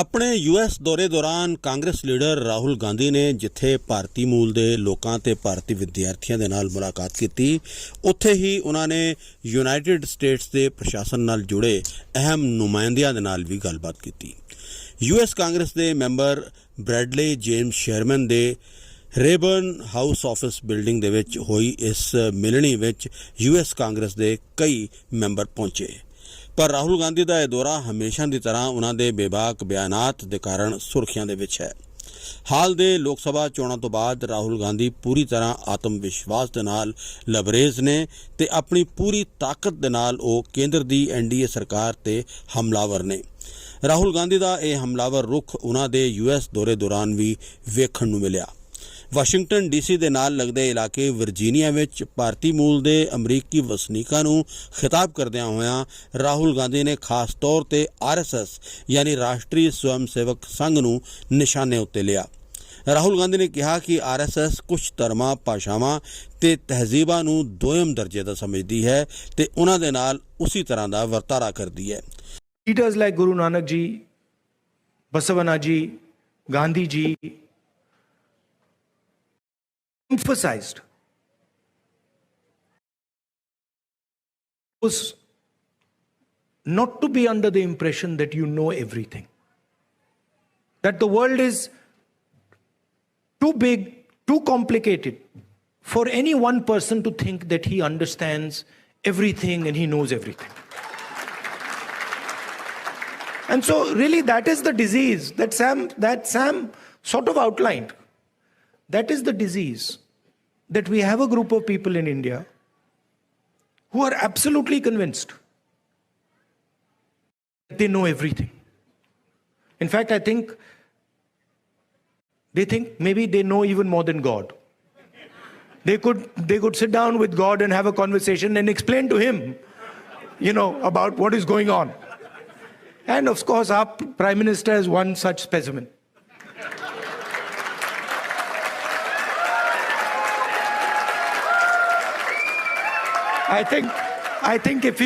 ਆਪਣੇ ਯੂਐਸ ਦੌਰੇ ਦੌਰਾਨ ਕਾਂਗਰਸ ਲੀਡਰ ਰਾਹੁਲ ਗਾਂਧੀ ਨੇ ਜਿੱਥੇ ਭਾਰਤੀ ਮੂਲ ਦੇ ਲੋਕਾਂ ਤੇ ਭਾਰਤੀ ਵਿਦਿਆਰਥੀਆਂ ਦੇ ਨਾਲ ਮੁਲਾਕਾਤ ਕੀਤੀ, ਉੱਥੇ ਹੀ ਉਹਨਾਂ ਨੇ ਯੂਨਾਈਟਿਡ ਸਟੇਟਸ ਦੇ ਪ੍ਰਸ਼ਾਸਨ ਨਾਲ ਜੁੜੇ ਅਹਿਮ ਨੁਮਾਇੰਦਿਆਂ ਦੇ ਨਾਲ ਵੀ ਗੱਲਬਾਤ ਕੀਤੀ। ਯੂਐਸ ਕਾਂਗਰਸ ਦੇ ਮੈਂਬਰ ਬ੍ਰੈਡਲੇ ਜੇਮਸ ਸ਼ੇਰਮਨ ਦੇ ਰੇਬਰਨ ਹਾਊਸ ਆਫਿਸ ਬਿਲਡਿੰਗ ਦੇ ਵਿੱਚ ਹੋਈ ਇਸ ਮਿਲਣੀ ਵਿੱਚ ਯੂਐਸ ਕਾਂਗਰਸ ਦੇ ਕਈ ਮੈਂਬਰ ਪਹੁੰਚੇ। ਪਰ ਰਾਹੁਲ ਗਾਂਧੀ ਦਾ ਇਹ ਦੌਰਾ ਹਮੇਸ਼ਾ ਦੀ ਤਰ੍ਹਾਂ ਉਹਨਾਂ ਦੇ ਬੇਬਾਕ ਬਿਆਨਾਤ ਦੇ ਕਾਰਨ ਸੁਰਖੀਆਂ ਦੇ ਵਿੱਚ ਹੈ। ਹਾਲ ਦੇ ਲੋਕ ਸਭਾ ਚੋਣਾਂ ਤੋਂ ਬਾਅਦ ਰਾਹੁਲ ਗਾਂਧੀ ਪੂਰੀ ਤਰ੍ਹਾਂ ਆਤਮ ਵਿਸ਼ਵਾਸ ਦੇ ਨਾਲ ਲਬਰੇਜ਼ ਨੇ ਤੇ ਆਪਣੀ ਪੂਰੀ ਤਾਕਤ ਦੇ ਨਾਲ ਉਹ ਕੇਂਦਰ ਦੀ ਐਨਡੀਏ ਸਰਕਾਰ ਤੇ ਹਮਲਾਵਰ ਨੇ। ਰਾਹੁਲ ਗਾਂਧੀ ਦਾ ਇਹ ਹਮਲਾਵਰ ਰੁਖ ਉਹਨਾਂ ਦੇ ਯੂਐਸ ਦੌਰੇ ਦੌਰਾਨ ਵੀ ਵੇਖਣ ਨੂੰ ਮਿਲਿਆ। ਵਾਸ਼ਿੰਗਟਨ ਡੀਸੀ ਦੇ ਨਾਲ ਲੱਗਦੇ ਇਲਾਕੇ ਵਰਜੀਨੀਆ ਵਿੱਚ ਭਾਰਤੀ ਮੂਲ ਦੇ ਅਮਰੀਕੀ ਵਸਨੀਕਾਂ ਨੂੰ ਖਿਤਾਬ ਕਰਦਿਆਂ ਹੋਇਆਂ ਰਾਹੁਲ ਗਾਂਧੀ ਨੇ ਖਾਸ ਤੌਰ ਤੇ ਆਰਐਸਐਸ ਯਾਨੀ ਰਾਸ਼ਟਰੀ ਸਵੈਮ ਸੇਵਕ ਸੰਘ ਨੂੰ ਨਿਸ਼ਾਨੇ ਉੱਤੇ ਲਿਆ। ਰਾਹੁਲ ਗਾਂਧੀ ਨੇ ਕਿਹਾ ਕਿ ਆਰਐਸਐਸ ਕੁਝ ਧਰਮਾਂ, ਭਾਸ਼ਾਵਾਂ ਤੇ ਤਹਿਜ਼ੀਬਾਂ ਨੂੰ ਦੋਇਮ ਦਰਜੇ ਦਾ ਸਮਝਦੀ ਹੈ ਤੇ ਉਹਨਾਂ ਦੇ ਨਾਲ ਉਸੇ ਤਰ੍ਹਾਂ ਦਾ ਵਰਤਾਰਾ ਕਰਦੀ ਹੈ। Leaders like Guru Nanak ji, Basavana ji, Gandhi ji emphasized was not to be under the impression that you know everything, that the world is too big, too complicated for any one person to think that he understands everything and he knows everything. And so really that is the disease that Sam sort of outlined. That is the disease, that we have a group of people in India who are absolutely convinced that they know everything. In fact, I think they think maybe they know even more than God. They could sit down with God and have a conversation and explain to him, about what is going on. And of course, our Prime Minister is one such specimen. I think if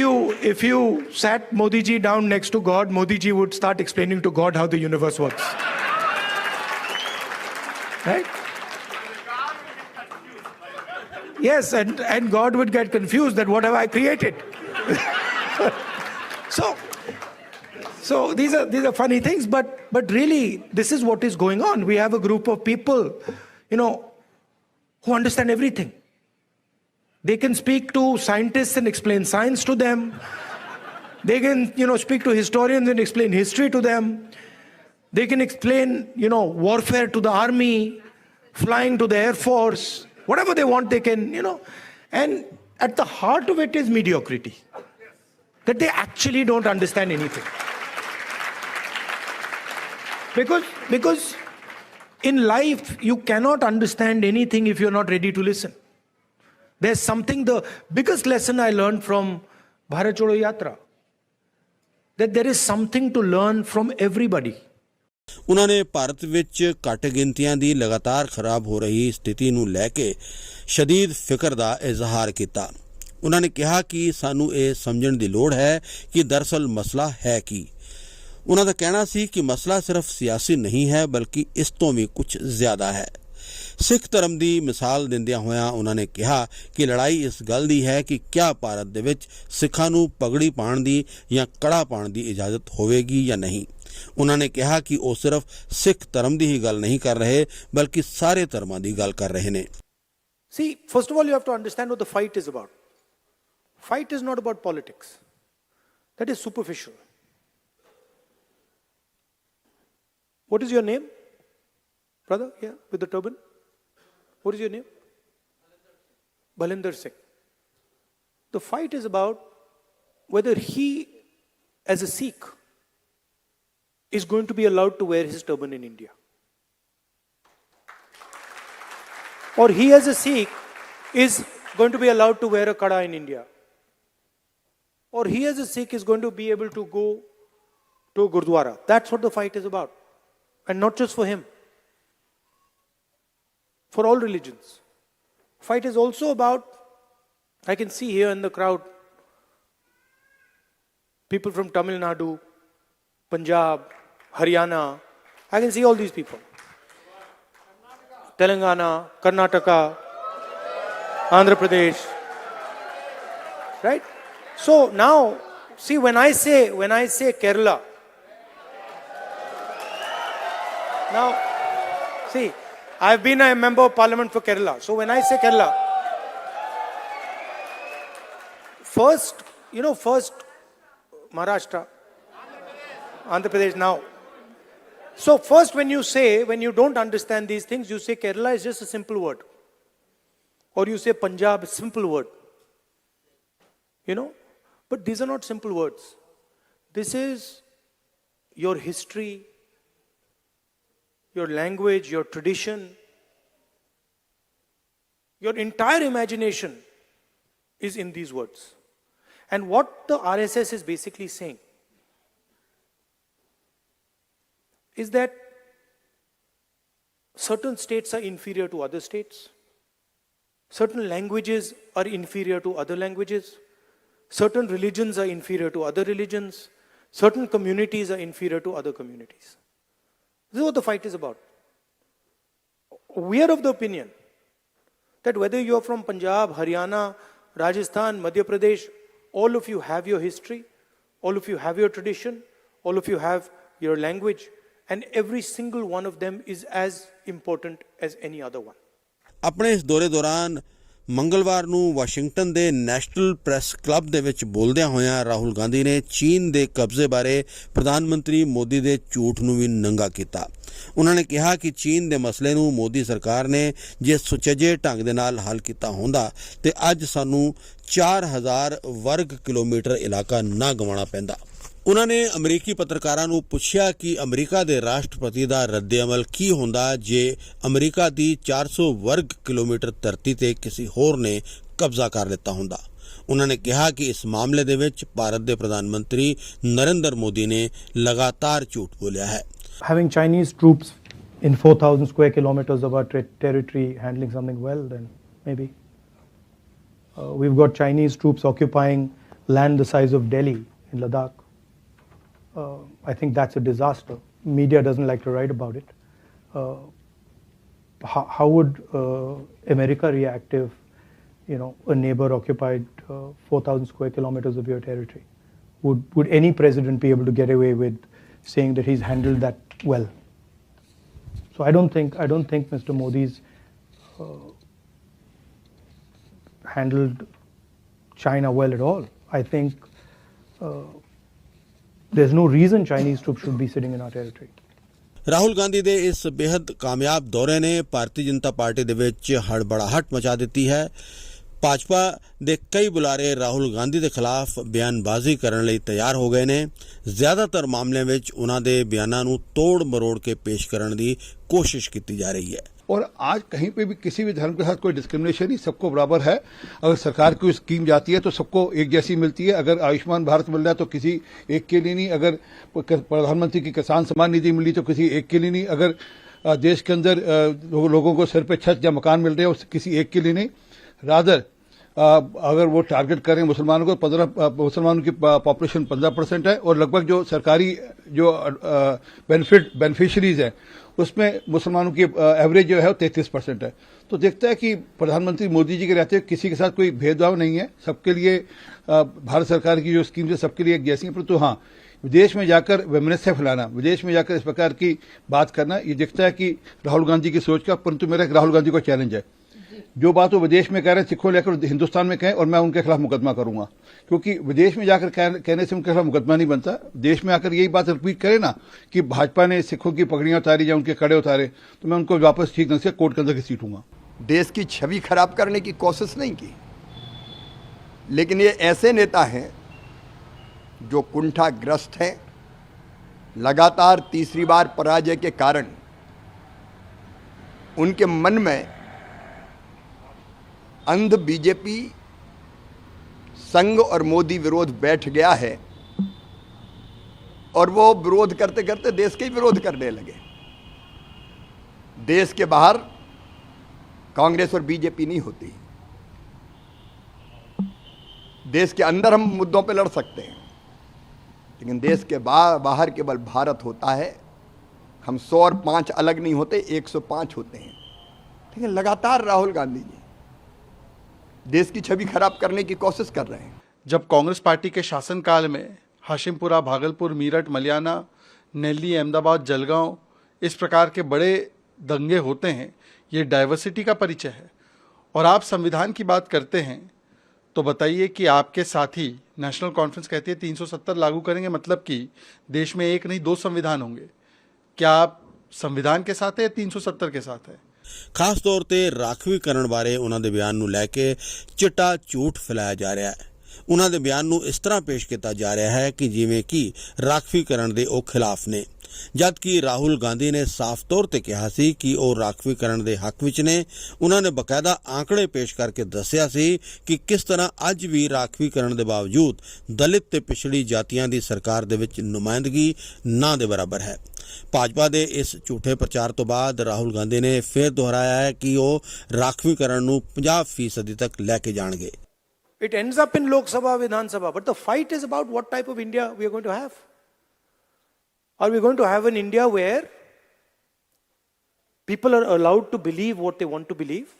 you sat Modi ji down next to God, Modi ji would start explaining to God how the universe works. Right? Yes, and God would get confused that what have I created? So these are funny things, but really this is what is going on. We have a group of people, who understand everything. They can speak to scientists and explain science to them. They can, speak to historians and explain history to them. They can explain, warfare to the army, flying to the Air Force, whatever they want they can, And at the heart of it is mediocrity. That they actually don't understand anything. Because in life, you cannot understand anything if you're not ready to listen. There's something, the biggest lesson I learned from Bharat Jodo Yatra, that there is something to learn from everybody. ਉਹਨਾਂ ਨੇ ਭਾਰਤ ਵਿੱਚ ਘੱਟ ਗਿਣਤੀਆਂ ਦੀ ਲਗਾਤਾਰ ਖਰਾਬ ਹੋ ਰਹੀ ਸਥਿਤੀ ਨੂੰ ਲੈ ਕੇ ਸ਼ਦੀਦ ਫਿਕਰ ਦਾ ਇਜ਼ਹਾਰ ਕੀਤਾ। ਉਹਨਾਂ ਨੇ ਕਿਹਾ ਕਿ ਸਾਨੂੰ ਇਹ ਸਮਝਣ ਦੀ ਲੋੜ ਹੈ ਕਿ ਦਰਅਸਲ ਮਸਲਾ ਹੈ ਕੀ। ਉਹਨਾਂ ਦਾ ਕਹਿਣਾ ਸੀ ਕਿ ਮਸਲਾ ਸਿਰਫ ਸਿਆਸੀ ਨਹੀਂ ਹੈ ਬਲਕਿ ਇਸ ਤੋਂ ਵੀ ਕੁਝ ਜ਼ਿਆਦਾ ਹੈ। ਸਿੱਖ ਧਰਮ ਦੀ ਮਿਸਾਲ ਦਿੰਦਿਆਂ ਹੋਇਆਂ ਉਹਨਾਂ ਨੇ ਕਿਹਾ ਕਿ ਲੜਾਈ ਇਸ ਗੱਲ ਦੀ ਹੈ ਕਿ ਕਿਆ ਭਾਰਤ ਦੇ ਵਿੱਚ ਸਿੱਖਾਂ ਨੂੰ ਪਗੜੀ ਪਾਉਣ ਦੀ ਜਾਂ ਕੜਾ ਪਾਉਣ ਦੀ ਇਜਾਜ਼ਤ ਹੋਵੇਗੀ ਜਾਂ ਨਹੀਂ। ਉਹਨਾਂ ਨੇ ਕਿਹਾ ਕਿ ਉਹ ਸਿਰਫ ਸਿੱਖ ਧਰਮ ਦੀ ਹੀ ਗੱਲ ਨਹੀਂ ਕਰ ਰਹੇ ਬਲਕਿ ਸਾਰੇ ਧਰਮਾਂ ਦੀ ਗੱਲ ਕਰ ਰਹੇ ਨੇ। See, first of all, you have to understand what the fight is about. Fight is not about politics. That is superficial. What is your name? Brother, yeah, with the turban. What is your name? Balinder Singh. The fight is about whether he, as a Sikh, is going to be allowed to wear his turban in India. Or he, as a Sikh, is going to be allowed to wear a kada in India. Or he, as a Sikh, is going to be able to go to a Gurdwara. That's what the fight is about. And not just for him. For all religions. Fight is also about, I can see here in the crowd, people from Tamil Nadu, Punjab, Haryana. I can see all these people. Telangana, Karnataka, Andhra Pradesh. Right? So now, see, when I say Kerala, now, see, I've been a member of parliament for Kerala. So when I say Kerala, first Maharashtra, Andhra Pradesh now. So first when you don't understand these things, you say Kerala is just a simple word. Or you say Punjab, simple word. But these are not simple words. This is your history, your language, your tradition, your entire imagination is in these words. And what the RSS is basically saying is that certain states are inferior to other states, certain languages are inferior to other languages, certain religions are inferior to other religions, certain communities are inferior to other communities. This is what the fight is about. We are of the opinion that whether you are from Punjab, Haryana, Rajasthan, Madhya Pradesh, all of you have your history, all of you have your tradition, all of you have your language, and every single one of them is as important as any other one. ਆਪਣੇ ਇਸ ਦੌਰੇ ਦੌਰਾਨ ਮੰਗਲਵਾਰ ਨੂੰ Washington ਦੇ national press club ਦੇ ਵਿੱਚ ਬੋਲਦਿਆਂ ਹੋਇਆਂ ਰਾਹੁਲ ਗਾਂਧੀ ਨੇ ਚੀਨ ਦੇ ਕਬਜ਼ੇ ਬਾਰੇ ਪ੍ਰਧਾਨ ਮੰਤਰੀ ਮੋਦੀ ਦੇ ਝੂਠ ਨੂੰ ਵੀ ਨੰਗਾ ਕੀਤਾ। ਉਹਨਾਂ ਨੇ ਕਿਹਾ ਕਿ ਚੀਨ ਦੇ ਮਸਲੇ ਨੂੰ ਮੋਦੀ ਸਰਕਾਰ ਨੇ ਜੇ ਸੁਚੱਜੇ ਢੰਗ ਦੇ ਨਾਲ ਹੱਲ ਕੀਤਾ ਹੁੰਦਾ ਤੇ ਅੱਜ ਸਾਨੂੰ 4000 ਵਰਗ ਕਿਲੋਮੀਟਰ ਇਲਾਕਾ ਨਾ ਗਵਾਉਣਾ ਪੈਂਦਾ। ਉਹਨਾਂ ਨੇ ਅਮਰੀਕੀ ਪੱਤਰਕਾਰਾਂ ਨੂੰ ਪੁੱਛਿਆ ਕਿ ਅਮਰੀਕਾ ਦੇ ਰਾਸ਼ਟਰਪਤੀ ਦਾ ਰੱਦ-ਏ-ਅਮਲ ਕੀ ਹੁੰਦਾ ਜੇ ਅਮਰੀਕਾ ਦੀ 400 ਵਰਗ ਕਿਲੋਮੀਟਰ ਧਰਤੀ ਤੇ ਕਿਸੇ ਹੋਰ ਨੇ ਕਬਜ਼ਾ ਕਰ ਲਿੱਤਾ ਹੁੰਦਾ। ਉਹਨਾਂ ਨੇ ਕਿਹਾ ਕਿ ਇਸ ਮਾਮਲੇ ਦੇ ਵਿੱਚ ਭਾਰਤ ਦੇ ਪ੍ਰਧਾਨ ਮੰਤਰੀ ਨਰਿੰਦਰ ਮੋਦੀ ਨੇ ਲਗਾਤਾਰ ਝੂਠ ਬੋਲਿਆ ਹੈ। Having Chinese troops in 4,000 square kilometers of our territory handling something well, then maybe. We've got Chinese troops occupying land the size of Delhi in Ladakh. I think that's a disaster. Media doesn't like to write about it. How would America react if, a neighbor occupied 4,000 square kilometers of your territory? Would any president be able to get away with saying that he's handled that well? So I don't think Mr. Modi's handled China well at all. I think there's no reason Chinese troops should be sitting in our territory. Rahul Gandhi ਦੇ ਇਸ ਬੇहद ਕਾਮਯਾਬ ਦੌਰੇ ਨੇ Bharatiya Janata party ਦੇ ਵਿੱਚ ਹੜਬੜਾਹਟ ਮਚਾ ਦਿੱਤੀ ਹੈ। ਭਾਜਪਾ ਦੇ ਕਈ ਬੁਲਾਰੇ ਰਾਹੁਲ ਗਾਂਧੀ ਦੇ ਖਿਲਾਫ ਬਿਆਨਬਾਜ਼ੀ ਕਰਨ ਲਈ ਤਿਆਰ ਹੋ ਗਏ ਨੇ। ਜ਼ਿਆਦਾਤਰ ਮਾਮਲਿਆਂ ਵਿੱਚ ਉਹਨਾਂ ਦੇ ਬਿਆਨਾਂ ਨੂੰ ਤੋੜ ਮਰੋੜ ਕੇ ਪੇਸ਼ ਕਰਨ ਦੀ ਕੋਸ਼ਿਸ਼ ਕੀਤੀ ਜਾ ਰਹੀ ਹੈ। और आज कहीं पे भी किसी भी धर्म के साथ कोई डिस्क्रिमिनेशन नहीं, सबको बराबर है। अगर सरकार की स्कीम जाती है तो सबको एक जैसी मिलती है। अगर आयुष्मान भारत मिल रहा है तो किसी एक के लिए नहीं, अगर प्रधानमंत्री की किसान सम्मान निधि मिली तो किसी एक के लिए नहीं, अगर देश के अंदर लोगों को सिर पे छत या मकान मिल रहे हैं किसी एक के लिए नहीं। रादर अगर वो टारगेट करें मुसलमानों को, मुसलमानों की पॉपुलेशन 15% है और लगभग जो सरकारी जो बेनिफिशरीज है उसमें मुसलमानों की एवरेज जो है वो 33% है। तो देखता है कि प्रधानमंत्री मोदी जी के रहते हुए किसी के साथ कोई भेदभाव नहीं है, सबके लिए भारत सरकार की जो स्कीम है सबके लिए एक जैसी है। परंतु हाँ, विदेश में जाकर वैमनस्य फैलाना, विदेश में जाकर इस प्रकार की बात करना, ये दिखता है कि राहुल गांधी की सोच का। परंतु मेरा राहुल गांधी को चैलेंज है, जो बात वो विदेश में कह रहे हैं सिखों लेकर हिंदुस्तान में कहें और मैं उनके खिलाफ मुकदमा करूंगा, क्योंकि विदेश में जाकर कहने से उनके खिलाफ मुकदमा नहीं बनता। देश में आकर यही बात रिपीट करे ना कि भाजपा ने सिखों की पगड़ियां उतारी या उनके कड़े उतारे तो मैं उनको वापस ठीक ढंग से कोर्ट के अंदर घसीटूंगा। देश की छवि खराब करने की कोशिश नहीं की, लेकिन ये ऐसे नेता हैं जो कुंठाग्रस्त हैं। लगातार तीसरी बार पराजय के कारण उनके मन में अंध बीजेपी संघ और मोदी विरोध बैठ गया है और वो विरोध करते करते देश के ही विरोध करने लगे। देश के बाहर कांग्रेस और बीजेपी नहीं होती, देश के अंदर हम मुद्दों पे लड़ सकते हैं, लेकिन देश के बाहर केवल भारत होता है। हम 100 और 5 अलग नहीं होते, 105 होते हैं। ठीक है, लगातार राहुल गांधी जी देश की छवि खराब करने की कोशिश कर रहे हैं। जब कांग्रेस पार्टी के शासनकाल में हाशिमपुरा, भागलपुर, मीरठ, मलियाना, नेल्ली, अहमदाबाद, जलगांव इस प्रकार के बड़े दंगे होते हैं, ये डाइवर्सिटी का परिचय है। और आप संविधान की बात करते हैं तो बताइए कि आपके साथी नेशनल कॉन्फ्रेंस कहती है 370 लागू करेंगे, मतलब कि देश में एक नहीं 2 संविधान होंगे। क्या आप ਸੰਵਿਧਾਨ के साथ है या 370 के साथ है? ਖਾਸ ਤੌਰ ਤੇ ਰਾਖਵੀਕਰਨ ਬਾਰੇ ਉਹਨਾਂ ਦੇ ਬਿਆਨ ਨੂੰ ਲੈ ਕੇ ਚਿੱਟਾ ਝੂਠ ਫੈਲਾਇਆ ਜਾ ਰਿਹਾ ਹੈ। ਉਹਨਾਂ ਦੇ ਬਿਆਨ ਨੂੰ ਇਸ ਤਰ੍ਹਾਂ ਪੇਸ਼ ਕੀਤਾ ਜਾ ਰਿਹਾ ਹੈ ਕਿ ਜਿਵੇਂ ਕਿ ਰਾਖਵੀਕਰਨ ਦੇ ਉਹ ਖਿਲਾਫ ਨੇ, ਜਦਕਿ ਰਾਹੁਲ ਗਾਂਧੀ ਨੇ ਸਾਫ਼ ਤੌਰ ਤੇ ਕਿਹਾ ਸੀ ਕਿ ਉਹ ਰਾਖਵੀਕਰਨ ਦੇ ਹੱਕ ਵਿੱਚ ਨੇ। ਉਹਨਾਂ ਨੇ ਬਕਾਇਦਾ ਆંકੜੇ ਪੇਸ਼ ਕਰਕੇ ਦੱਸਿਆ ਸੀ ਕਿ ਕਿਸ ਤਰ੍ਹਾਂ ਅੱਜ ਵੀ ਰਾਖਵੀਕਰਨ ਦੇ ਬਾਵਜੂਦ ਦਲਿਤ ਤੇ ਪਿਛੜੀ ਜਾਤੀਆਂ ਦੀ ਸਰਕਾਰ ਦੇ ਵਿੱਚ ਨੁਮਾਇੰਦਗੀ ਨਾ ਦੇ ਬਰਾਬਰ ਹੈ। ਭਾਜਪਾ ਦੇ ਇਸ ਝੂਠੇ ਪ੍ਰਚਾਰ ਤੋਂ ਬਾਅਦ ਰਾਹੁਲ ਗਾਂਧੀ ਨੇ ਫਿਰ ਦੁਹਰਾਇਆ ਹੈ ਕਿ ਉਹ ਰਾਖਵੀਕਰਨ ਨੂੰ 50% ਤੱਕ ਲੈ ਕੇ ਜਾਣਗੇ। It ends up in Lok Sabha, Vidhan Sabha, but the fight is about what type of India we are going to have. Are we going to have an India where people are allowed to believe what they want to believe?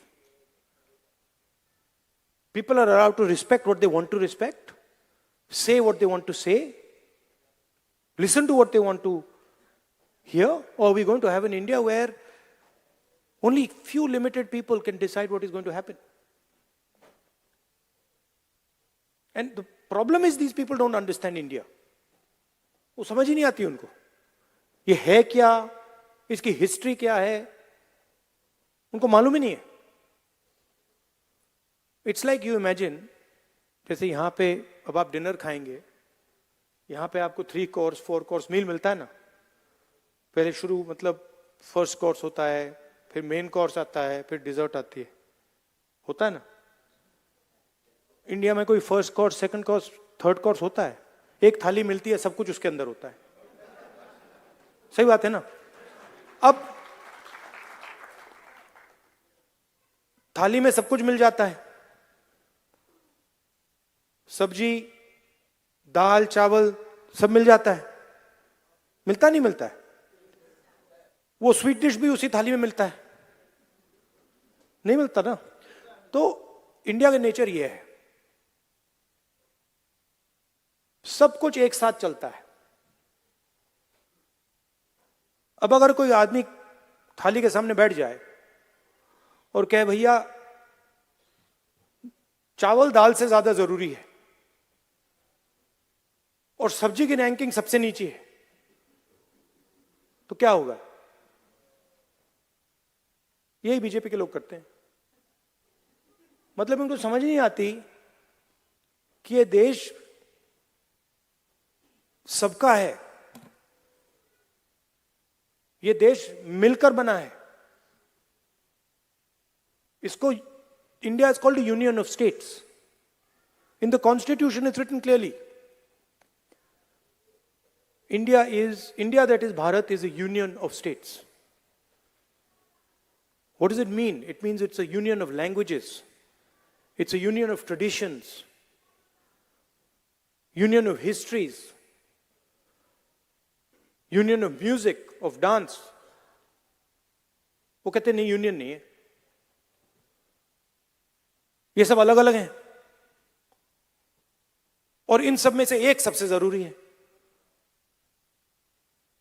People are allowed to respect what they want to respect, say what they want to say, listen to what they want to hear? Or are we going to have an India where only few limited people can decide what is going to happen? And the problem is these people don't understand India. वो समझ ही नहीं आती उनको, ये है क्या, इसकी history क्या है, उनको मालूम ही नहीं है। इट्स लाइक यू इमेजिन, जैसे यहां पे अब आप डिनर खाएंगे, यहां पे आपको 3 कोर्स 4 कोर्स मील मिलता है ना। पहले शुरू मतलब फर्स्ट कोर्स होता है, फिर मेन कोर्स आता है, फिर डिजर्ट आती है, होता है ना। इंडिया में कोई first course, second course, third course होता है? एक थाली मिलती है, सब कुछ उसके अंदर होता है। सही बात है ना। अब थाली में सब कुछ मिल जाता है, सब्जी, दाल, चावल सब मिल जाता है, मिलता नहीं मिलता है? वो स्वीट डिश भी उसी थाली में मिलता है? नहीं मिलता ना। तो इंडिया का नेचर ये है, सब कुछ एक साथ चलता है। अब अगर कोई आदमी थाली के सामने बैठ जाए और कहे भैया चावल दाल से ज्यादा जरूरी है और सब्जी की रैंकिंग सबसे नीचे है, तो क्या होगा? यही बीजेपी के लोग करते हैं। मतलब उनको समझ नहीं आती कि ये देश सबका है, ये देश मिलकर बना है। इसको India is called union of states. In the constitution is written clearly, India that is Bharat is a union of states. What does it mean? It means it's a union of languages, it's a union of traditions, union of histories, union of music, of dance. वो कहते नहीं, union नहीं है, ये सब अलग अलग हैं। और इन सब में से एक सबसे जरूरी है,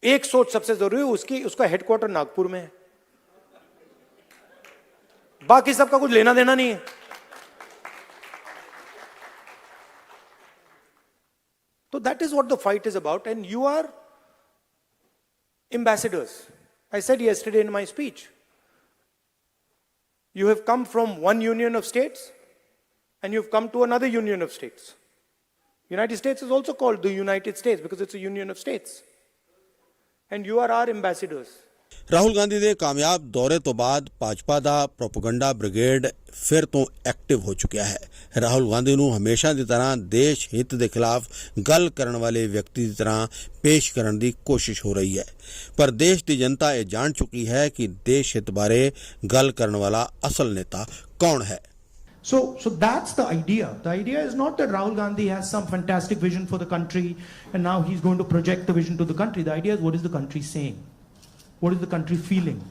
एक सोच सबसे जरूरी है, उसका हेडक्वार्टर नागपुर में है, बाकी सबका कुछ लेना देना नहीं है। So that is what the fight is about, and you are ambassadors. I said yesterday in my speech, you have come from one union of states and you've come to another union of states. United States is also called the United States because it's a union of states, and you are our ambassadors. Rahul Gandhi ਦੇ ਕਾਮਯਾਬ ਦੌਰੇ ਤੋਂ ਬਾਅਦ ਭਾਜਪਾ ਦਾ propaganda brigade ਫਿਰ ਤੋਂ active ਹੋ ਚੁੱਕਿਆ ਹੈ। ਰਾਹੁਲ ਗਾਂਧੀ ਨੂੰ ਹਮੇਸ਼ਾ ਦੀ ਤਰ੍ਹਾਂ ਦੇਸ਼ ਹਿੱਤ ਦੇ ਖਿਲਾਫ ਗੱਲ ਕਰਨ ਵਾਲੇ ਵਿਅਕਤੀ ਦੀ ਤਰ੍ਹਾਂ ਪੇਸ਼ ਕਰਨ ਦੀ ਕੋਸ਼ਿਸ਼ ਹੋ ਰਹੀ ਹੈ, ਪਰ ਦੇਸ਼ ਦੀ ਜਨਤਾ ਇਹ ਜਾਣ ਚੁੱਕੀ ਹੈ ਕਿ ਦੇਸ਼ ਹਿੱਤ ਬਾਰੇ ਗੱਲ ਕਰਨ ਵਾਲਾ ਅਸਲ ਨੇਤਾ ਕੌਣ ਹੈ। So that's the idea. The idea is not that Rahul Gandhi has some fantastic vision for the country and now he's going to project the vision to the country. The idea is, what is the country saying? What is the country feeling?